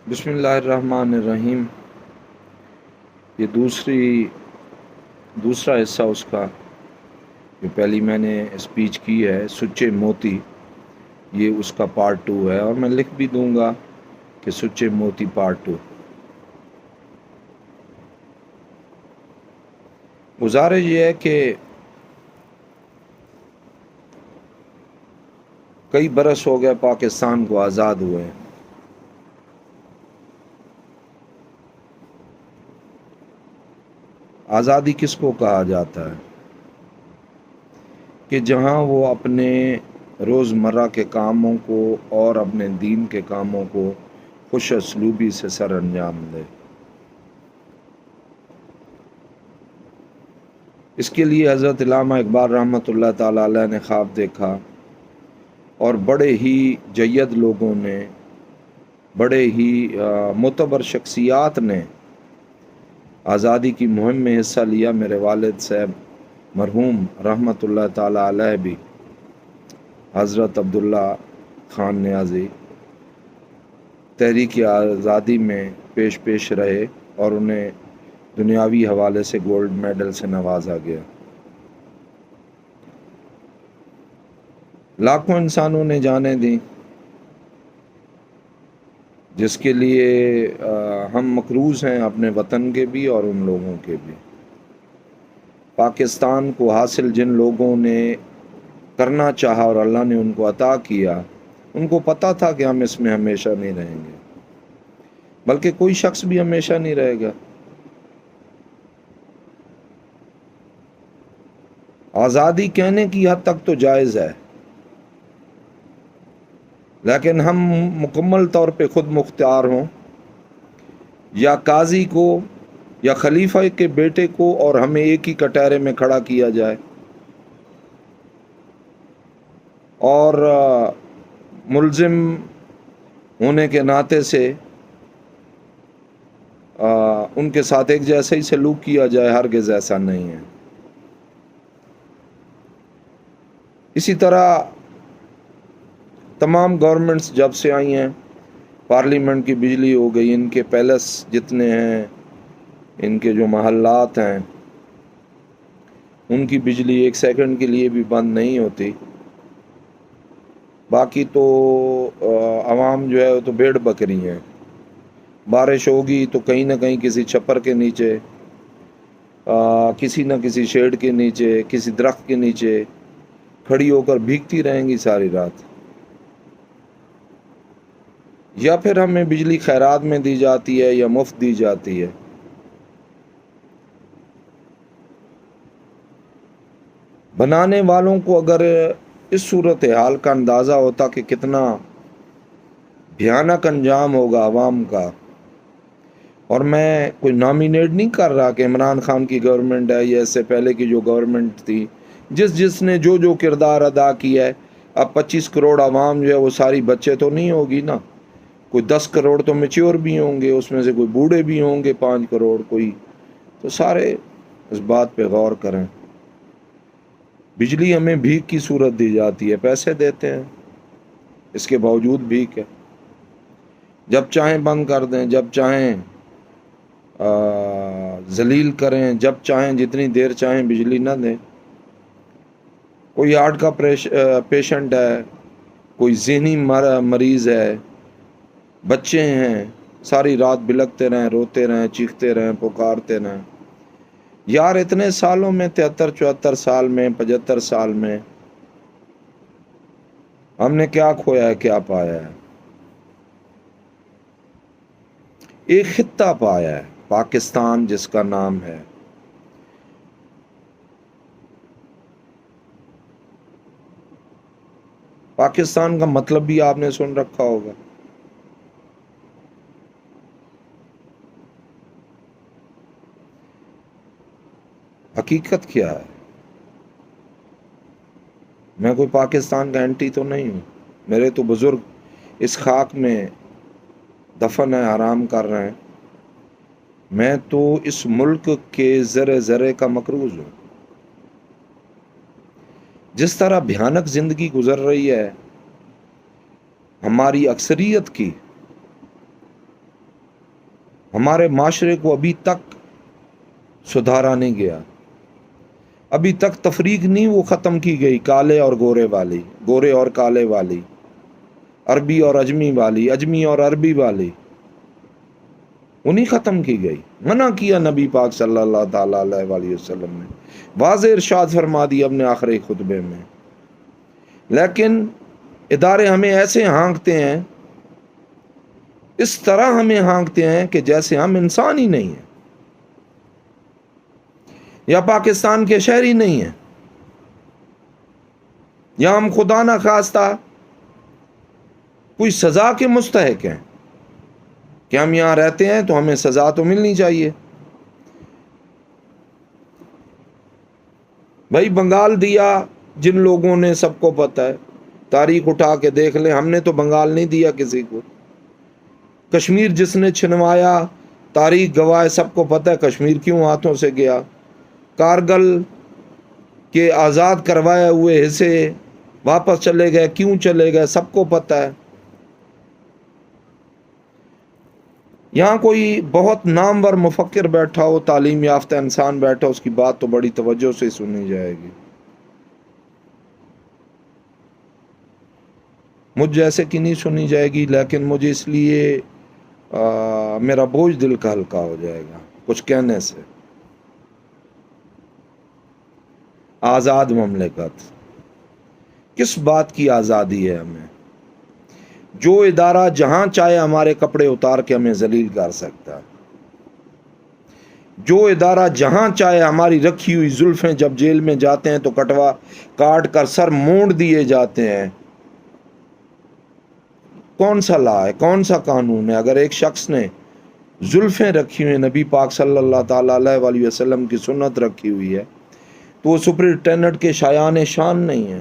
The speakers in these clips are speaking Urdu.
بسم اللہ الرحمن الرحیم۔ یہ دوسرا حصہ اس کا جو پہلی میں نے اسپیچ کی ہے سچے موتی، یہ اس کا پارٹ 2 ہے، اور میں لکھ بھی دوں گا کہ سچے موتی پارٹ 2۔ گزارش یہ ہے کہ کئی برس ہو گئے پاکستان کو آزاد ہوئے ہیں۔ آزادی کس کو کہا جاتا ہے؟ کہ جہاں وہ اپنے روزمرہ کے کاموں کو اور اپنے دین کے کاموں کو خوش اسلوبی سے سر انجام دے۔ اس کے لیے حضرت علامہ اقبال رحمۃ اللہ تعالیٰ علیہ نے خواب دیکھا، اور بڑے ہی جید لوگوں نے، بڑے ہی معتبر شخصیات نے آزادی کی مہم میں حصہ لیا۔ میرے والد صاحب مرحوم رحمۃ اللہ تعالیٰ علیہ بھی حضرت عبداللہ خان نیازی تحریک آزادی میں پیش رہے، اور انہیں دنیاوی حوالے سے گولڈ میڈل سے نوازا گیا۔ لاکھوں انسانوں نے جانیں دیں، جس کے لیے ہم مقروض ہیں اپنے وطن کے بھی اور ان لوگوں کے بھی۔ پاکستان کو حاصل جن لوگوں نے کرنا چاہا اور اللہ نے ان کو عطا کیا، ان کو پتہ تھا کہ ہم اس میں ہمیشہ نہیں رہیں گے، بلکہ کوئی شخص بھی ہمیشہ نہیں رہے گا۔ آزادی کہنے کی حد تک تو جائز ہے، لیکن ہم مکمل طور پہ خود مختار ہوں، یا قاضی کو یا خلیفہ کے بیٹے کو اور ہمیں ایک ہی کٹہرے میں کھڑا کیا جائے، اور ملزم ہونے کے ناطے سے ان کے ساتھ ایک جیسا ہی سلوک کیا جائے، ہرگز ایسا نہیں ہے۔ اسی طرح تمام گورنمنٹس جب سے آئی ہیں، پارلیمنٹ کی بجلی ہو گئی، ان کے پیلس جتنے ہیں، ان کے جو محلات ہیں، ان کی بجلی ایک سیکنڈ کے لیے بھی بند نہیں ہوتی۔ باقی تو عوام جو ہے وہ تو بھیڑ بکری ہیں۔ بارش ہوگی تو کہیں نہ کہیں کسی چھپر کے نیچے، کسی نہ کسی شیڈ کے نیچے، کسی درخت کے نیچے کھڑی ہو کر بھیگتی رہیں گی ساری رات، یا پھر ہمیں بجلی خیرات میں دی جاتی ہے یا مفت دی جاتی ہے۔ بنانے والوں کو اگر اس صورتحال کا اندازہ ہوتا کہ کتنا بھیانک انجام ہوگا عوام کا، اور میں کوئی نامینیٹ نہیں کر رہا کہ عمران خان کی گورنمنٹ ہے یا اس سے پہلے کی جو گورنمنٹ تھی، جس نے جو کردار ادا کیا ہے، اب 25 کروڑ عوام جو ہے وہ ساری بچے تو نہیں ہوگی نا، کوئی 10 کروڑ تو میچور بھی ہوں گے، اس میں سے کوئی بوڑھے بھی ہوں گے 5 کروڑ کوئی، تو سارے اس بات پہ غور کریں۔ بجلی ہمیں بھیک کی صورت دی جاتی ہے، پیسے دیتے ہیں، اس کے باوجود بھیک ہے۔ جب چاہیں بند کر دیں، جب چاہیں ذلیل کریں، جب چاہیں جتنی دیر چاہیں بجلی نہ دیں۔ کوئی ہارٹ کا پیشنٹ ہے، کوئی ذہنی مریض ہے، بچے ہیں، ساری رات بلکتے رہیں، روتے رہیں، چیختے رہیں، پکارتے رہیں۔ یار اتنے سالوں میں، 73-74 سال میں، 75 سال میں ہم نے کیا کھویا ہے، کیا پایا ہے؟ ایک خطہ پایا ہے، پاکستان جس کا نام ہے۔ پاکستان کا مطلب بھی آپ نے سن رکھا ہوگا۔ حقیقت کیا ہے؟ میں کوئی پاکستان کا اینٹی تو نہیں ہوں، میرے تو بزرگ اس خاک میں دفن ہے، آرام کر رہے ہیں، میں تو اس ملک کے ذرے ذرے کا مقروض ہوں۔ جس طرح بھیانک زندگی گزر رہی ہے ہماری اکثریت کی، ہمارے معاشرے کو ابھی تک سدھارا نہیں گیا، ابھی تک تفریق نہیں وہ ختم کی گئی، کالے اور گورے والی، گورے اور کالے والی، عربی اور اجمی والی، اجمی اور عربی والی، وہ نہیں ختم کی گئی۔ منع کیا نبی پاک صلی اللہ تعالی علیہ وآلہ وسلم نے، واضح ارشاد فرما دیا اپنے آخری خطبے میں۔ لیکن ادارے ہمیں ایسے ہانکتے ہیں، اس طرح ہمیں ہانکتے ہیں کہ جیسے ہم انسان ہی نہیں ہیں یا پاکستان کے شہری نہیں ہیں، یا ہم خدا نہ خواستہ کوئی سزا کے مستحق ہیں کہ ہم یہاں رہتے ہیں تو ہمیں سزا تو ملنی چاہیے۔ بھائی بنگال دیا جن لوگوں نے، سب کو پتہ ہے، تاریخ اٹھا کے دیکھ لیں، ہم نے تو بنگال نہیں دیا کسی کو۔ کشمیر جس نے چھنوایا، تاریخ گواہ، سب کو پتہ ہے کشمیر کیوں ہاتھوں سے گیا۔ کارگل کے آزاد کروائے ہوئے حصے واپس چلے گئے، کیوں چلے گئے، سب کو پتہ ہے۔ یہاں کوئی بہت نامور مفکر بیٹھا ہو، تعلیم یافتہ انسان بیٹھا ہو، اس کی بات تو بڑی توجہ سے سنی جائے گی، مجھ جیسے کی نہیں سنی جائے گی، لیکن مجھے اس لیے میرا بوجھ دل کا ہلکا ہو جائے گا کچھ کہنے سے۔ آزاد مملکت، کس بات کی آزادی ہے ہمیں؟ جو ادارہ جہاں چاہے ہمارے کپڑے اتار کے ہمیں ذلیل کر سکتا ہے، جو ادارہ جہاں چاہے ہماری رکھی ہوئی زلفیں، جب جیل میں جاتے ہیں تو کاٹ کر سر مونڈ دیے جاتے ہیں۔ کون سا لا ہے، کون سا قانون ہے؟ اگر ایک شخص نے زلفیں رکھی ہوئی، نبی پاک صلی اللہ تعالی علیہ وآلہ وسلم کی سنت رکھی ہوئی ہے، تو وہ سپرنٹینڈنٹ کے شایان شان نہیں ہے۔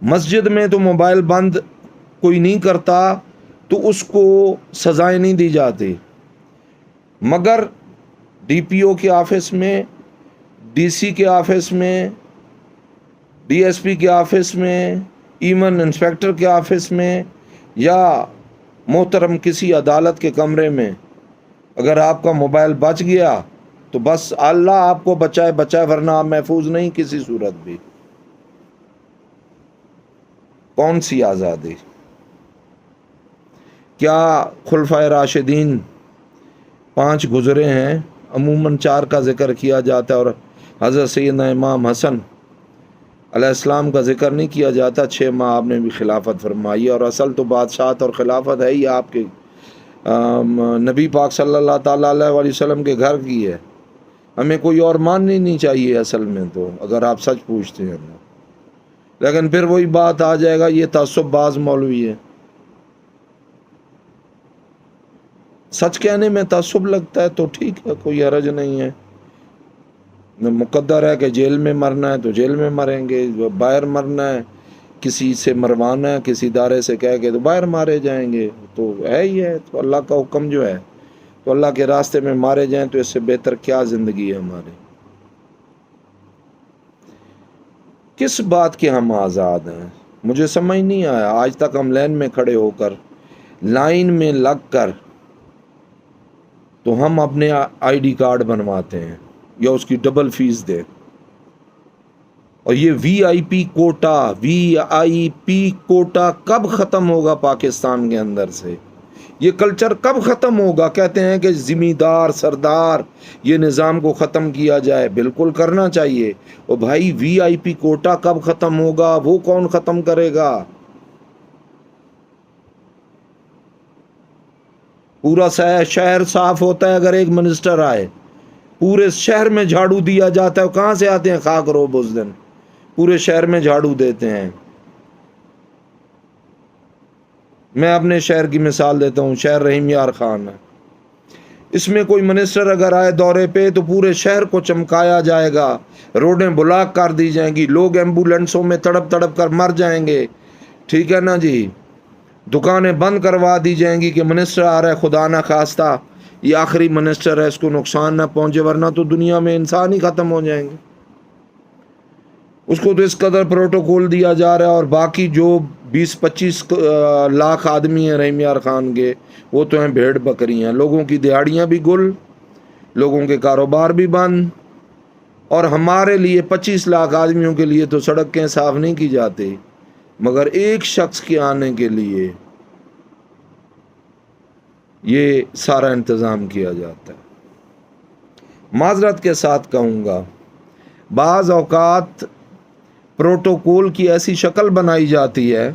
مسجد میں تو موبائل بند کوئی نہیں کرتا تو اس کو سزائیں نہیں دی جاتی، مگر ڈی پی او کے آفس میں، ڈی سی کے آفس میں، ڈی ایس پی کے آفس میں، ایون انسپیکٹر کے آفس میں، یا محترم کسی عدالت کے کمرے میں اگر آپ کا موبائل بچ گیا تو بس اللہ آپ کو بچائے، ورنہ آپ محفوظ نہیں کسی صورت بھی۔ کون سی آزادی؟ کیا خلفائے راشدین 5 گزرے ہیں؟ عموماً 4 کا ذکر کیا جاتا ہے، اور حضرت سیدنا امام حسن علیہ السلام کا ذکر نہیں کیا جاتا۔ 6 ماہ آپ نے بھی خلافت فرمائی، اور اصل تو بادشاہت اور خلافت ہے ہی آپ کے نبی پاک صلی اللہ تعالیٰ علیہ وآلہ وسلم کے گھر کی ہے، ہمیں کوئی اور ماننی نہیں چاہیے اصل میں تو، اگر آپ سچ پوچھتے ہیں تو۔ لیکن پھر وہی بات آ جائے گا، یہ تعصب باز مولوی ہے۔ سچ کہنے میں تعصب لگتا ہے تو ٹھیک ہے، کوئی حرج نہیں ہے، مقدر ہے کہ جیل میں مرنا ہے تو جیل میں مریں گے، باہر مرنا ہے، کسی سے مروانا ہے، کسی ادارے سے کہہ کے تو باہر مارے جائیں گے، تو ہے ہی ہے۔ تو اللہ کا حکم جو ہے تو اللہ کے راستے میں مارے جائیں، تو اس سے بہتر کیا زندگی ہے ہماری؟ کس بات کے ہم آزاد ہیں؟ مجھے سمجھ نہیں آیا۔ آج تک ہم لائن میں کھڑے ہو کر، لائن میں لگ کر، تو ہم اپنے آئی ڈی کارڈ بنواتے ہیں یا اس کی ڈبل فیس دیں، اور یہ وی آئی پی کوٹا کب ختم ہوگا پاکستان کے اندر سے؟ یہ کلچر کب ختم ہوگا؟ کہتے ہیں کہ زمیندار سردار، یہ نظام کو ختم کیا جائے، بالکل کرنا چاہیے۔ اور بھائی وی آئی پی کوٹا کب ختم ہوگا؟ وہ کون ختم کرے گا؟ پورا شہر صاف ہوتا ہے اگر ایک منسٹر آئے، پورے شہر میں جھاڑو دیا جاتا ہے، کہاں سے آتے ہیں خاک روب اس دن؟ پورے شہر میں جھاڑو دیتے ہیں۔ میں اپنے شہر کی مثال دیتا ہوں، شہر رحیم یار خان ہے، اس میں کوئی منسٹر اگر آئے دورے پہ تو پورے شہر کو چمکایا جائے گا، روڈیں بلاک کر دی جائیں گی، لوگ ایمبولینسوں میں تڑپ تڑپ کر مر جائیں گے، ٹھیک ہے نا جی، دکانیں بند کروا دی جائیں گی کہ منسٹر آ رہا ہے، خدا نہ خواستہ یہ آخری منسٹر ہے، اس کو نقصان نہ پہنچے، ورنہ تو دنیا میں انسان ہی ختم ہو جائیں گے۔ اس کو تو اس قدر پروٹوکول دیا جا رہا ہے، اور باقی جو 20-25 لاکھ آدمی ہیں رحیم یار خان کے، وہ تو ہیں بھیڑ بکری ہیں، لوگوں کی دیہڑیاں بھی گل، لوگوں کے کاروبار بھی بند، اور ہمارے لیے 25 لاکھ آدمیوں کے لیے تو سڑکیں صاف نہیں کی جاتی، مگر ایک شخص کے آنے کے لیے یہ سارا انتظام کیا جاتا ہے۔ معذرت کے ساتھ کہوں گا، بعض اوقات پروٹوکول کی ایسی شکل بنائی جاتی ہے،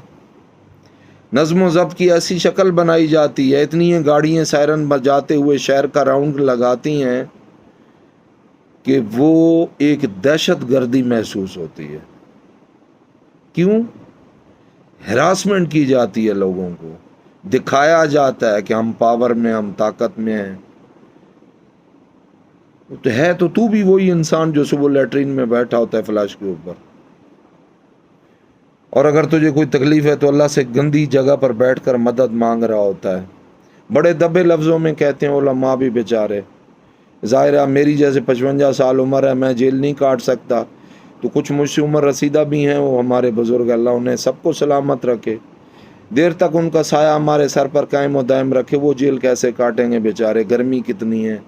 نظم و ضبط کی ایسی شکل بنائی جاتی ہے، اتنی گاڑیاں سائرن بجاتے ہوئے شہر کا راؤنڈ لگاتی ہیں کہ وہ ایک دہشت گردی محسوس ہوتی ہے۔ کیوں؟ ہراسمنٹ کی جاتی ہے، لوگوں کو دکھایا جاتا ہے کہ ہم پاور میں، ہم طاقت میں ہیں۔ تو بھی وہی انسان جو صبح لیٹرین میں بیٹھا ہوتا ہے فلاش کے اوپر، اور اگر تجھے کوئی تکلیف ہے تو اللہ سے گندی جگہ پر بیٹھ کر مدد مانگ رہا ہوتا ہے۔ بڑے دبے لفظوں میں کہتے ہیں علماء بھی بیچارے، ظاہر ہے میری جیسے 55 سال عمر ہے، میں جیل نہیں کاٹ سکتا، تو کچھ مجھ سے عمر رسیدہ بھی ہیں، وہ ہمارے بزرگ، اللہ انہیں سب کو سلامت رکھے، دیر تک ان کا سایہ ہمارے سر پر قائم و دائم رکھے، وہ جیل کیسے کاٹیں گے بیچارے، گرمی کتنی ہے۔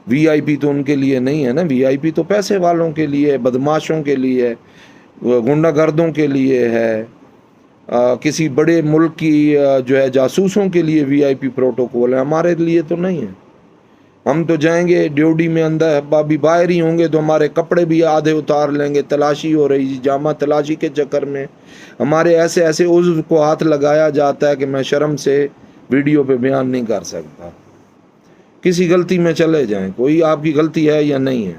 وی آئی پی تو ان کے لیے نہیں ہے نا، وی آئی پی تو پیسے والوں کے لیے، بدماشوں کے لیے، گنڈا گردوں کے لیے ہے، کسی بڑے ملک کی جو ہے جاسوسوں کے لیے وی آئی پی پروٹوکول ہے، ہمارے لیے تو نہیں ہے۔ ہم تو جائیں گے ڈیوٹی میں، اندر ابھی باہر ہی ہوں گے تو ہمارے کپڑے بھی آدھے اتار لیں گے، تلاشی ہو رہی، جامع تلاشی کے چکر میں ہمارے ایسے ایسے عضو کو ہاتھ لگایا جاتا ہے کہ میں شرم سے ویڈیو پہ بیان نہیں کر سکتا۔ کسی غلطی میں چلے جائیں، کوئی آپ کی غلطی ہے یا نہیں ہے۔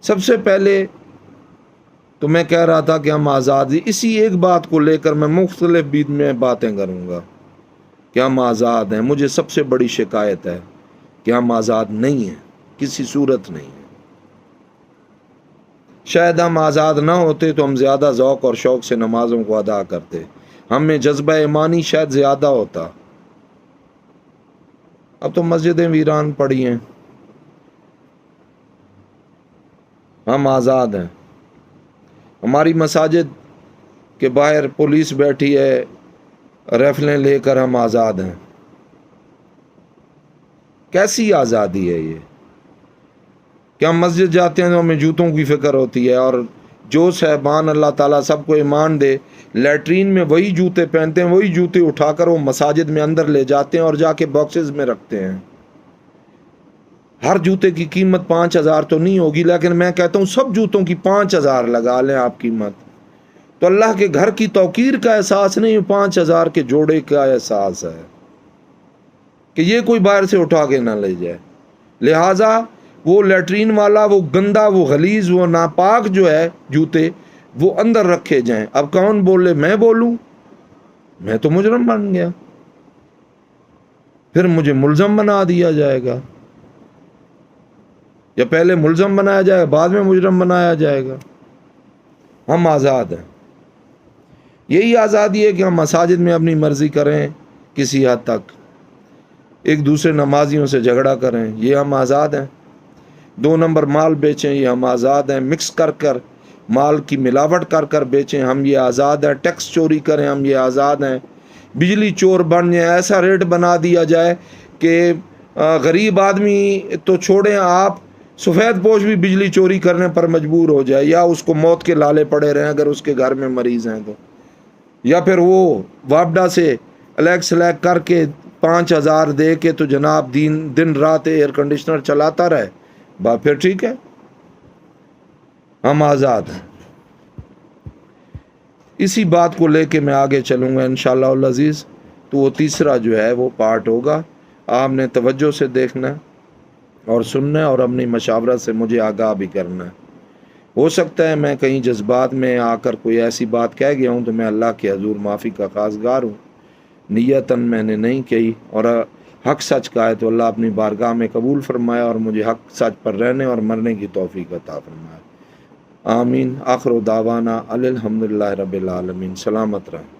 سب سے پہلے تو میں کہہ رہا تھا کہ ہم آزاد، اسی ایک بات کو لے کر میں مختلف بیت میں باتیں کروں گا کہ ہم آزاد ہیں۔ مجھے سب سے بڑی شکایت ہے کہ ہم آزاد نہیں ہیں، کسی صورت نہیں ہیں۔ شاید ہم آزاد نہ ہوتے تو ہم زیادہ ذوق اور شوق سے نمازوں کو ادا کرتے، ہم میں جذبہ ایمانی شاید زیادہ ہوتا۔ اب تو مسجدیں ویران پڑی ہیں۔ ہم آزاد ہیں، ہماری مساجد کے باہر پولیس بیٹھی ہے ریفلیں لے کر، ہم آزاد ہیں۔ کیسی آزادی ہے یہ کہ ہم مسجد جاتے ہیں تو ہمیں جوتوں کی فکر ہوتی ہے، اور جو صاحبان اللہ تعالیٰ سب کو ایمان دے لیٹرین میں وہی جوتے پہنتے ہیں، وہی جوتے اٹھا کر وہ مساجد میں اندر لے جاتے ہیں اور جا کے باکسز میں رکھتے ہیں۔ ہر جوتے کی قیمت 5,000 تو نہیں ہوگی، لیکن میں کہتا ہوں سب جوتوں کی 5,000 لگا لیں آپ قیمت، تو اللہ کے گھر کی توقیر کا احساس نہیں، 5,000 کے جوڑے کا احساس ہے کہ یہ کوئی باہر سے اٹھا کے نہ لے جائے۔ لہٰذا وہ لیٹرین والا، وہ گندا، وہ غلیظ، وہ ناپاک جو ہے جوتے، وہ اندر رکھے جائیں۔ اب کون بولے؟ میں بولوں؟ میں تو مجرم بن گیا، پھر مجھے ملزم بنا دیا جائے گا، یا پہلے ملزم بنایا جائے گا بعد میں مجرم بنایا جائے گا۔ ہم آزاد ہیں، یہی آزادی ہے کہ ہم مساجد میں اپنی مرضی کریں، کسی حد تک ایک دوسرے نمازیوں سے جھگڑا کریں، یہ ہم آزاد ہیں۔ 2 نمبر مال بیچیں، یہ ہم آزاد ہیں۔ مکس کر کر مال کی ملاوٹ کر کر بیچیں، ہم یہ آزاد ہیں۔ ٹیکس چوری کریں، ہم یہ آزاد ہیں۔ بجلی چور بن جائیں، ایسا ریٹ بنا دیا جائے کہ غریب آدمی تو چھوڑیں، آپ سفید پوش بھی بجلی چوری کرنے پر مجبور ہو جائے، یا اس کو موت کے لالے پڑے رہیں اگر اس کے گھر میں مریض ہیں تو، یا پھر وہ وابڈا سے الیک سلیک کر کے 5,000 دے کے تو جناب دن رات ایئر کنڈیشنر چلاتا رہے، بات پھر ٹھیک ہے، ہم آزاد ہیں۔ اسی بات کو لے کے میں آگے چلوں گا انشاءاللہ العزیز، تو وہ تیسرا جو ہے وہ پارٹ ہوگا، آپ نے توجہ سے دیکھنا اور سننا اور اپنی مشاورت سے مجھے آگاہ بھی کرنا ہے۔ ہو سکتا ہے میں کہیں جذبات میں آ کر کوئی ایسی بات کہہ گیا ہوں تو میں اللہ کے حضور معافی کا خواستگار ہوں، نیتاً میں نے نہیں کہی، اور حق سچ کا ہے تو اللہ اپنی بارگاہ میں قبول فرمایا اور مجھے حق سچ پر رہنے اور مرنے کی توفیق عطا فرمائے، آمین۔ آخر دعوانا الحمدللہ رب العالمین۔ سلامت رہیں۔